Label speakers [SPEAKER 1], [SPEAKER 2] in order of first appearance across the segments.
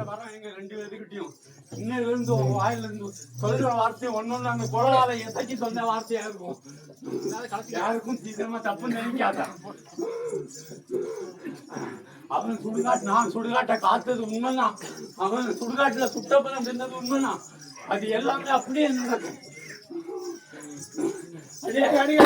[SPEAKER 1] வரோம் எங்க 2 பேருக்கிட்டையும் இன்னையில இருந்து வாயில இருந்து சொல்ற வார்த்தை ஒன்னொன்னு அந்த குரலால எசைக்கு சொன்ன வார்த்தையா இருக்கும். யாருக்கும் சீக்கிரமா தப்பு நினைக்காத. அவன் சுடுகாட்டு நான் சுடுகாட்டை காத்தது உண்மைதான். அவன் சுடுகாட்டுல சுட்டப்பறம் தின்னது உண்மைதான். அது எல்லாமே அப்படியே நடக்கும். அதே அடிக்க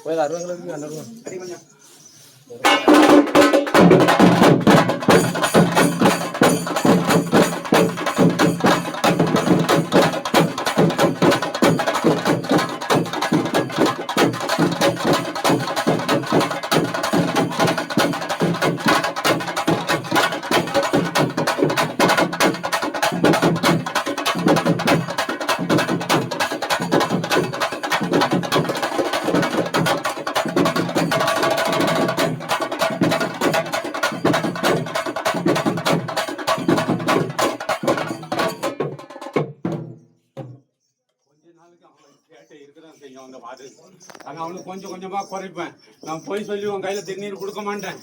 [SPEAKER 2] போய் 60
[SPEAKER 1] அவனுக்கு கொஞ்சம் கொஞ்சமா குறைப்பேன். நான் போய் சொல்லி உன் கையில திருநீர் கொடுக்க மாட்டேன்.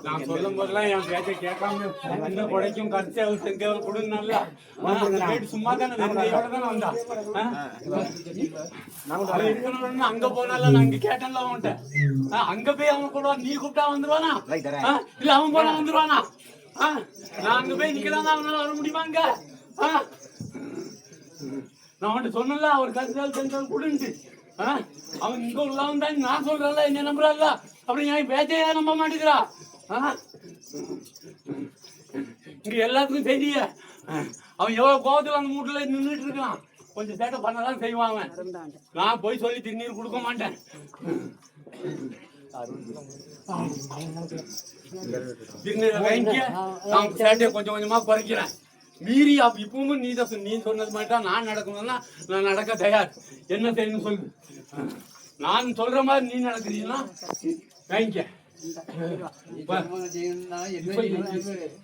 [SPEAKER 1] நான் சொல்லும் போதெல்லாம் என் பேச்சை கேட்காம எந்த கொடைக்கும் கரிசேவல் செஞ்சவள் கொடுன்னு நல்லா சும்மா தானே வெறுங்கையோட தானே வந்தா. இருக்கணும்னு அங்க போனால நான் இங்க கேட்டேன்ல அவன்கிட்ட. அங்க போய் அவன் கூட நீ கூப்பிட்டா வந்துருவானா இல்ல அவன் போனா வந்துருவானா? நான் அங்க போய் நிக்கலாம் அவனால வர முடியுமா? அங்க நான் அவன்கிட்ட சொன்னல அவர் கரிசேவல் செஞ்சவள் கொடுன்ட்டு. அவன் இங்க உள்ளவன் தான் நான் சொல்றல என்ன நம்புறாங்க. அப்புறம் என் பேச்சையா நம்ப மாட்டேங்கிறா. இங்க எல்லாத்துக்கும் தெரிய அவன் எவ்வளவு கோபத்துல அந்த மூட்டுல நின்றுட்டு இருக்கான். கொஞ்சம் சேட்டை பண்ணதான் செய்வான் அவன். நான் போய் சொல்லி திருநீர் கொடுக்க மாட்டேன். திருநீரை வாங்கிக்க நான் சேட்டையை கொஞ்சம் கொஞ்சமா குறைக்கிறேன். மீறி இப்பவும் நீ சொன்னது மாதிரி தான் நான் நடக்கணும்னா நான் நடக்க தயார். என்ன செய்யணும்னு சொல்லு. நான் சொல்ற மாதிரி நீ நடக்கிறீங்கன்னா வாங்கிக்க.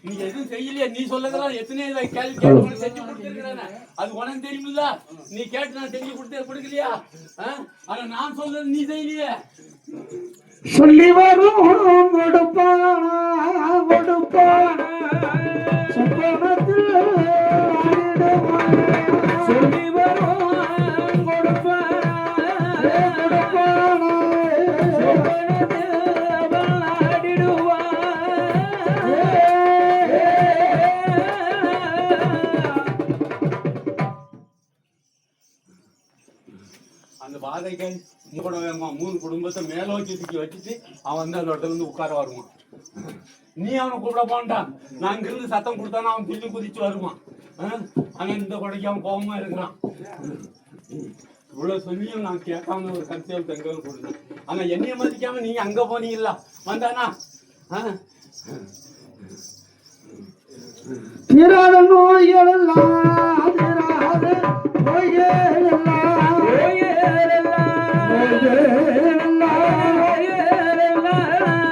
[SPEAKER 1] நீ எதுவும் செய்யலையா? நீ சொல்லதெல்லாம் எத்தனை கேள்வி கேட்டு செஞ்சு கொடுத்துருக்கிறேன். அது உனக்கு தெரியுமில்ல. நீ கேட்டு நான் செஞ்சு கொடுக்கலையா? ஆனா நான் சொல்றது நீ செய்யலையே.
[SPEAKER 3] சொல்லி வரும் கொடுப்பான கொடுப்பான சொல்லி வரும் கொடுப்பான
[SPEAKER 1] அந்த பாதைகள் கூட வேணுமா 3 குடும்பத்தை மேலோக்கி வச்சுட்டு அவன் வந்து அந்த இடத்துல இருந்து உட்கார வருவான். நீ அவனை கூப்பிட போன்டான். நான் இங்கிருந்து சத்தம் கொடுத்தானா அவன் துள்ளி குதிச்சு வருவான். ஆனா இந்த கொடைக்கு அவன் கோபமா இருக்கிறான். இவ்வளவு சொல்லியும் நான் கேட்காம ஒரு கருத்தியல் தங்கல் கொடுத்தேன். ஆனா என்னைய மதிக்காம நீங்க அங்க போனீங்களா வந்தானா?
[SPEAKER 3] தீராத நோய்கள் எல்லாம் தீராத நோய்கள் எல்லாம்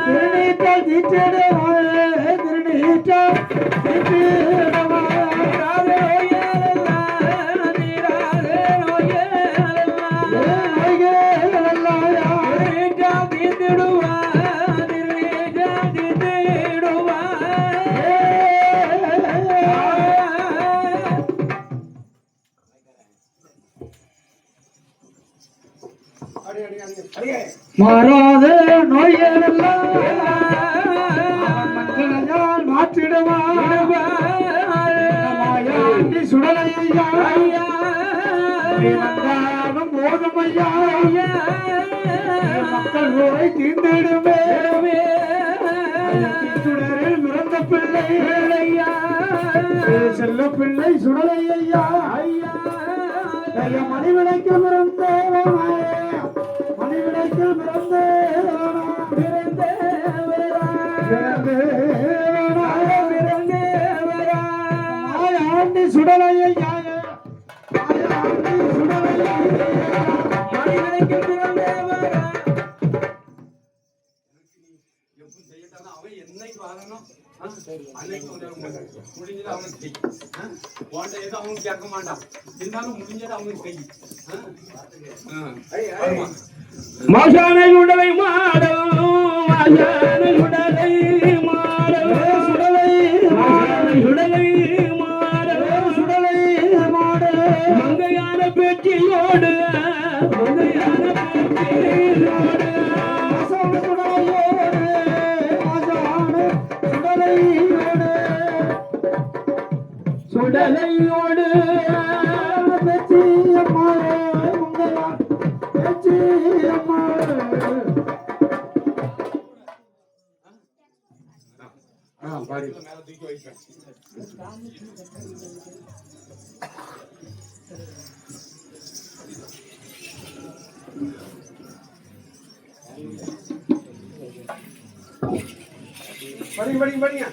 [SPEAKER 3] திருநீட்ட தீட்டிடுவா திருநீட்ட தீட்டிடுவா மாறாத நோய்கள் எல்லாம் மஞ்சளால் மாற்றிடுவான். சுடலையா போதும் ஐயா மக்கள் ஊரை தீர்ந்திடுமே. சுடரில் பிறந்த பிள்ளை செல்ல பிள்ளை சுடலையா மணிவிடைக்கு பிறந்தேவா மணிவிடைக்கு பிறந்தேவராண்டி சுடலையா மணிவிடைக்கு பிறந்தேவரா.
[SPEAKER 1] அவன் என்னைக்கு வரணும் அன்னைக்கு முடிஞ்சது அவனுக்கு செய். போன்ற எதுவும் அவனுக்கு கேட்க மாட்டான். இருந்தாலும் முடிஞ்சது அவனுக்கு செய்.
[SPEAKER 3] மாசானை உடலை மாடும் மாசானை உடலை மாடும் சுடலை சுடலை மாடும் சுடலை மாடு மங்கையான பேச்சியோடு மங்கையான பேச்சியோடு மாசான சுடலையோடு மாசான சுடலையோடு சுடலையோடு பேச்சியம்மா
[SPEAKER 1] மேல தூக்கி வைப்பேன்.
[SPEAKER 3] படிங்க